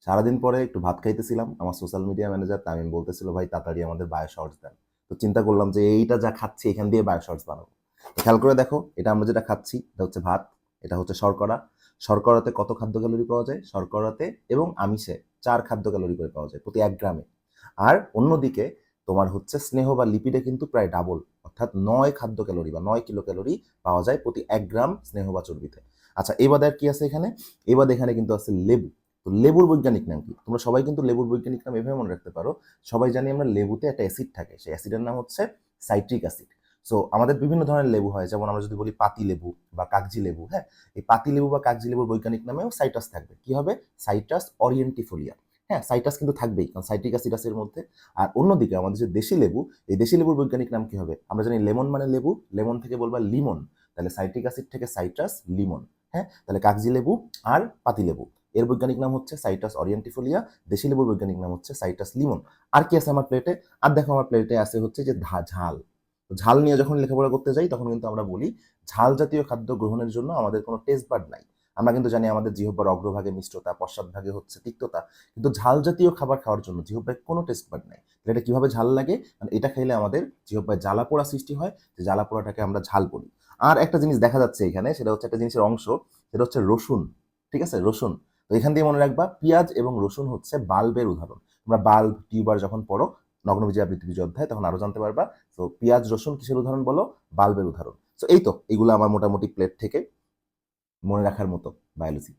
সারাদিন পরে একটু ভাত খাইতেছিলাম, আমার সোশ্যাল মিডিয়া ম্যানেজার তামিম বলতেছিল ভাই তাড়াতাড়ি আমাদের বায়ো শর্টস দেন। তো চিন্তা করলাম যে এইটা যা খাচ্ছি এখান দিয়ে বায়ো শর্টস বানাবো। তো খেয়াল করে দেখো, এটা আমরা যেটা খাচ্ছি এটা হচ্ছে ভাত, এটা হচ্ছে শর্করা। শর্করাতে কত খাদ্য ক্যালোরি পাওয়া যায়? শর্করাতে এবং আমিষে 4 খাদ্য ক্যালোরি করে পাওয়া যায় প্রতি 1 গ্রামে। আর অন্যদিকে তোমার হচ্ছে স্নেহ বা লিপিডে কিন্তু প্রায় ডাবল, অর্থাৎ 9 খাদ্য ক্যালোরি বা 9 কিলো ক্যালোরি পাওয়া যায় প্রতি 1 গ্রাম স্নেহ বা চর্বিতে। আচ্ছা, এবার আর কি আছে এখানে? এবার এখানে কিন্তু আছে লেবু। তো লেবুর বৈজ্ঞানিক নাম কি? তোমরা সবাই কিন্তু লেবুর বৈজ্ঞানিক নাম এভাবে মনে রাখতে পারো। সবাই জানি আমরা লেবুতে একটা অ্যাসিড থাকে, সেই অ্যাসিডের নাম হচ্ছে সাইট্রিক অ্যাসিড। সো আমাদের বিভিন্ন ধরনের লেবু হয়, যেমন আমরা যদি বলি পাতি লেবু বা কাগজি লেবু, হ্যাঁ, এই পাতি লেবু বা কাগজি লেবুর বৈজ্ঞানিক নামেও সাইট্রাস থাকবে। কি হবে? সাইট্রাস অরিয়েন্টিফোলিয়া। হ্যাঁ, সাইট্রাস কিন্তু থাকবেই, কারণ সাইট্রিক অ্যাসিড আছে এর মধ্যে। আর অন্যদিকে আমাদের যে দেশি লেবু, এই দেশি লেবুর বৈজ্ঞানিক নাম কি হবে? আমরা জানি লেমন মানে লেবু, লেমন থেকে বলবা লিমন, তাহলে সাইট্রিক অ্যাসিড থেকে সাইট্রাস লিমন। হ্যাঁ, তাহলে কাগজি লেবু আর পাতি লেবু এর বৈজ্ঞানিক নাম হচ্ছে সাইট্রাস অরিয়েন্টিফোলিয়া, দেশি লেবুর বৈজ্ঞানিক নাম হচ্ছে সাইট্রাস লিমন। আর কি আছে আমার প্লেটে? আর দেখো, আমার প্লেটে আছে হচ্ছে যে ঝাল। ঝাল নিয়ে যখন লেখাপড়া করতে যাই তখন কিন্তু আমরা বলি ঝাল জাতীয় খাদ্য গ্রহণের জন্য আমাদের কোনো টেস্ট বাড নাই। আমরা কিন্তু জানি আমাদের জিহ্বার অগ্রভাগে মিষ্টতা, পশ্চাৎভাগে হচ্ছে তিক্ততা, কিন্তু ঝাল জাতীয় খাবার খাওয়ার জন্য জিহ্বায় কোনো টেস্ট বাড নাই। এটা কিভাবে ঝাল লাগে? কারণ এটা খাইলে আমাদের জিহ্বায় জ্বালা পোড়া সৃষ্টি হয়, যে জ্বালা পোড়াটাকে আমরা ঝাল বলি। আর একটা জিনিস দেখা যাচ্ছে এখানে, সেটা হচ্ছে একটা জিনিসের অংশ, সেটা হচ্ছে রসুন। ঠিক আছে, রসুন। তো এখান দিয়ে মনে রাখবা, পেঁয়াজ এবং রসুন হচ্ছে বাল্বের উদাহরণ। তোমরা বাল্ব টিউবার যখন পড়ো নগ্নবীজী বৃত্তিবীজ অধ্যায়, তখন আরো জানতে পারবা। তো পেঁয়াজ রসুন কিসের উদাহরণ বলো? বাল্বের উদাহরণ। তো এই তো, এগুলো আমার মোটামুটি প্লেট থেকে মনে রাখার মতো বায়োলজি।